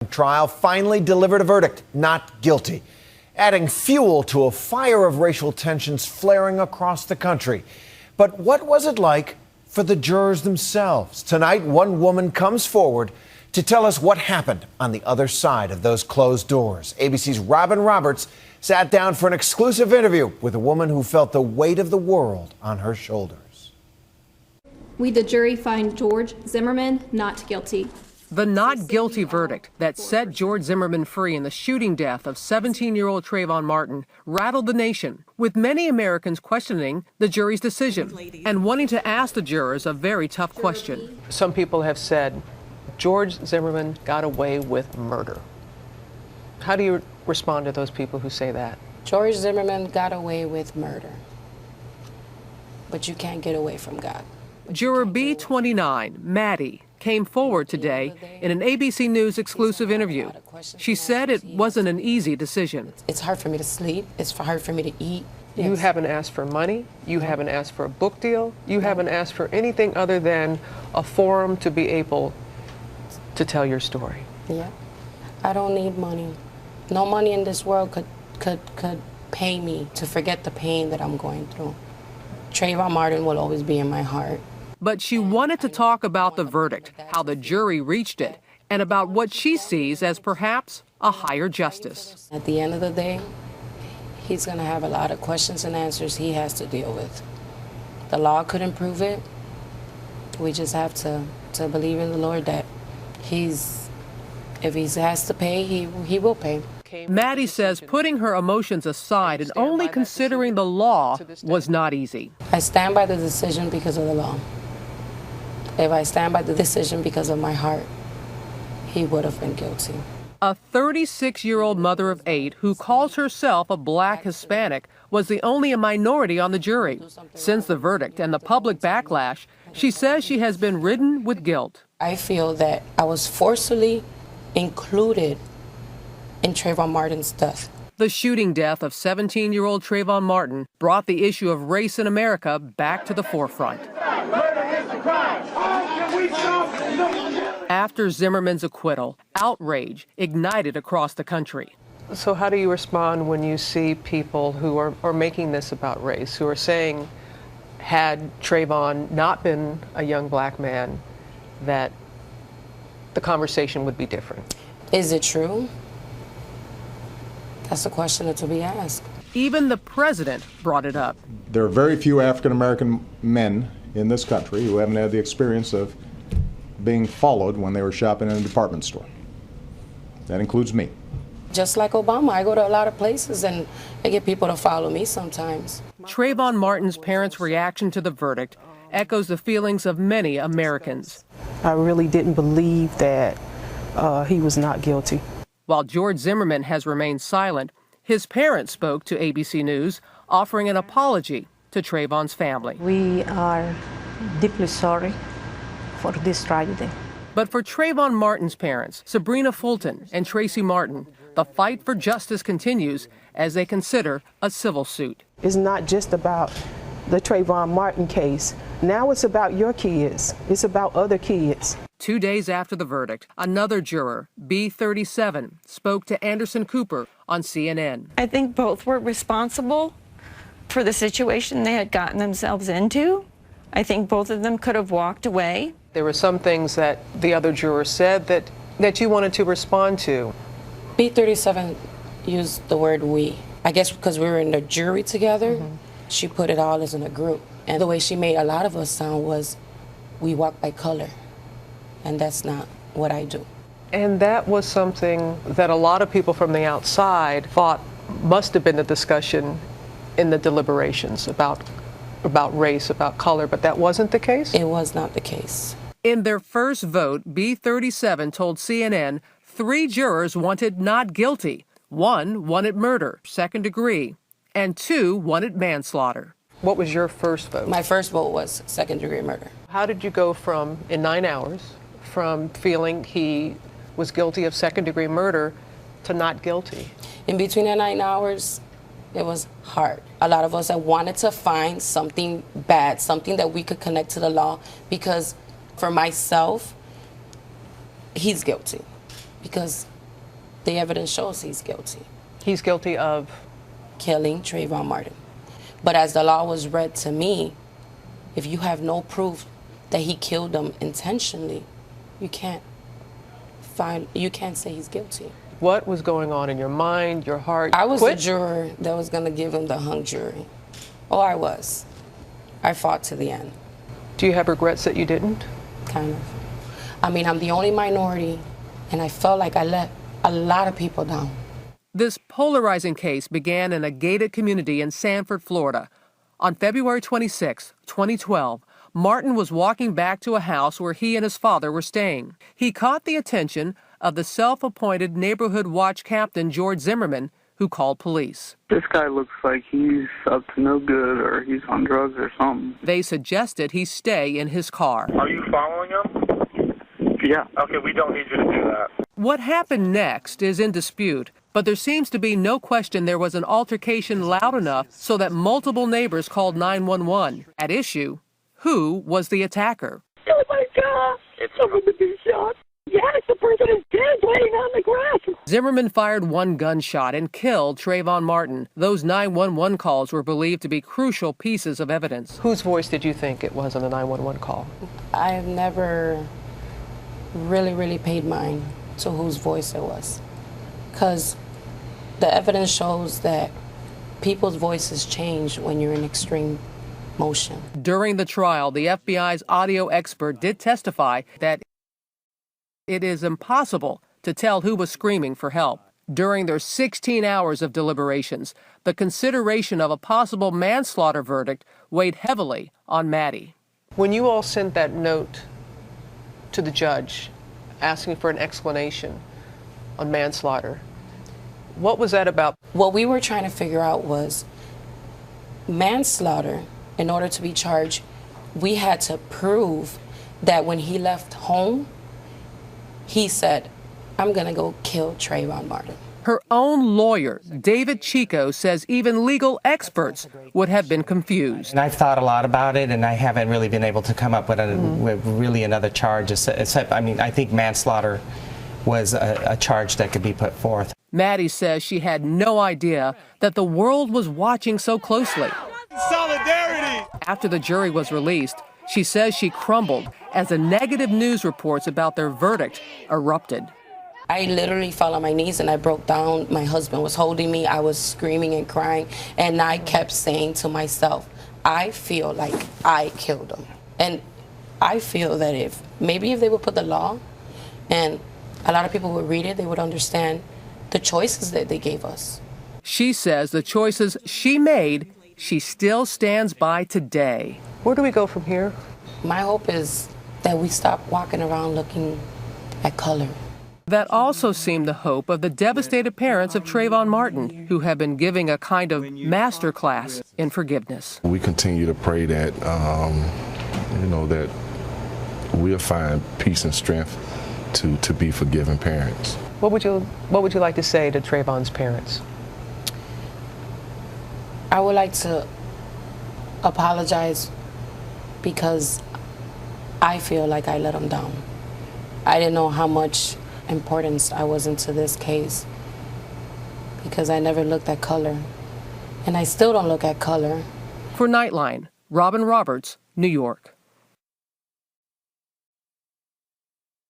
Trial finally delivered a verdict, not guilty, adding fuel to a fire of racial tensions flaring across the country. But what was it like for the jurors themselves? Tonight, one woman comes forward to tell us what happened on the other side of those closed doors. ABC's Robin Roberts sat down for an exclusive interview with a woman who felt the weight of the world on her shoulders. We, the jury, find George Zimmerman not guilty. The not guilty verdict that set George Zimmerman free in the shooting death of 17-year-old Trayvon Martin rattled the nation, with many Americans questioning the jury's decision and wanting to ask the jurors a very tough question. Some people have said George Zimmerman got away with murder. How do you respond to those people who say that? George Zimmerman got away with murder, but you can't get away from God. Juror B29, Maddy, came forward today in an ABC News exclusive interview. She said it wasn't an easy decision. It's hard for me to sleep. It's hard for me to eat. Yes. You haven't asked for money. You haven't asked for a book deal. You haven't asked for anything other than a forum to be able to tell your story. Yeah. I don't need money. No money in this world could pay me to forget the pain that I'm going through. Trayvon Martin will always be in my heart. But she wanted to talk about the verdict, how the jury reached it, and about what she sees as perhaps a higher justice. At the end of the day, he's going to have a lot of questions and answers he has to deal with. The law couldn't prove it. We just have to believe in the Lord that if he has to pay, he will pay. Maddy says putting her emotions aside and only considering the law was not easy. I stand by the decision because of the law. If I stand by the decision because of my heart, he would have been guilty. A 36-year-old mother of 8 who calls herself a black Hispanic was the only minority on the jury. Since the verdict and the public backlash, she says she has been ridden with guilt. I feel that I was forcibly included in Trayvon Martin's death. The shooting death of 17-year-old Trayvon Martin brought the issue of race in America back to the forefront. After Zimmerman's acquittal, outrage ignited across the country. So how do you respond when you see people who are making this about race, who are saying, had Trayvon not been a young black man, that the conversation would be different? Is it true? That's a question to be asked. Even the president brought it up. There are very few African-American men in this country who haven't had the experience of being followed when they were shopping in a department store. That includes me. Just like Obama, I go to a lot of places and I get people to follow me sometimes. Trayvon Martin's parents' reaction to the verdict echoes the feelings of many Americans. I really didn't believe that he was not guilty. While George Zimmerman has remained silent, his parents spoke to ABC News, offering an apology to Trayvon's family. We are deeply sorry for this tragedy. But for Trayvon Martin's parents, Sabrina Fulton and Tracy Martin, the fight for justice continues as they consider a civil suit. It's not just about the Trayvon Martin case. Now it's about your kids. It's about other kids. 2 days after the verdict, another juror, B37, spoke to Anderson Cooper on CNN. I think both were responsible for the situation they had gotten themselves into. I think both of them could have walked away. There were some things that the other jurors said that you wanted to respond to. B37 used the word we. I guess because we were in the jury together, she put it all as in a group. And the way she made a lot of us sound was, we walk by color. And that's not what I do. And that was something that a lot of people from the outside thought must have been the discussion in the deliberations about race, about color, but that wasn't the case? It was not the case. In their first vote, B37 told CNN 3 jurors wanted not guilty. 1 wanted murder, second degree, and 2 wanted manslaughter. What was your first vote? My first vote was second-degree murder. How did you go from, in 9 hours, from feeling he was guilty of second-degree murder to not guilty? In between the 9 hours, it was hard. A lot of us that wanted to find something bad, something that we could connect to the law, because for myself, he's guilty. Because The evidence shows he's guilty. He's guilty of? Killing Trayvon Martin. But as the law was read to me, if you have no proof that he killed him intentionally, you can't say he's guilty. What was going on in your mind, your heart? I was the juror that was going to give him the hung jury. Oh, I was. I fought to the end. Do you have regrets that you didn't? Kind of. I mean, I'm the only minority, and I felt like I let a lot of people down. This polarizing case began in a gated community in Sanford, Florida. On February 26, 2012, Martin was walking back to a house where he and his father were staying. He caught the attention of the self-appointed neighborhood watch captain, George Zimmerman, who called police. This guy looks like he's up to no good, or he's on drugs or something. They suggested he stay in his car. Are you following him? Yeah. Okay, we don't need you to do that. What happened next is in dispute, but there seems to be no question there was an altercation loud enough so that multiple neighbors called 911. At issue, who was the attacker? Oh my God, it's someone to be shot. Yes, the person is dead, laying on the grass. Zimmerman fired one gunshot and killed Trayvon Martin. Those 911 calls were believed to be crucial pieces of evidence. Whose voice did you think it was on the 911 call? I have never really paid mind to whose voice it was, because the evidence shows that people's voices change when you're in extreme motion. During the trial, the FBI's audio expert did testify that it is impossible to tell who was screaming for help. During their 16 hours of deliberations, the consideration of a possible manslaughter verdict weighed heavily on Maddy. When you all sent that note to the judge asking for an explanation on manslaughter, what was that about? What we were trying to figure out was manslaughter. In order to be charged, we had to prove that when he left home, he said, I'm going to go kill Trayvon Martin. Her own lawyer, David Chico, says even legal experts would have been confused. And I've thought a lot about it, and I haven't really been able to come up with, with really another charge. Except, I mean, I think manslaughter was a charge that could be put forth. Maddy says she had no idea that the world was watching so closely. Solidarity! After the jury was released, she says she crumbled as the negative news reports about their verdict erupted. I literally fell on my knees and I broke down. My husband was holding me. I was screaming and crying. And I kept saying to myself, I feel like I killed him. And I feel that if they would put the law and a lot of people would read it, they would understand the choices that they gave us. She says the choices she made, she still stands by today. Where do we go from here? My hope is that we stop walking around looking at color. That also seemed the hope of the devastated parents of Trayvon Martin, who have been giving a kind of master class in forgiveness. We continue to pray that, that we'll find peace and strength to be forgiving parents. What would you like to say to Trayvon's parents? I would like to apologize because I feel like I let him down. I didn't know how much importance I was into this case because I never looked at color, and I still don't look at color. For Nightline, Robin Roberts, New York.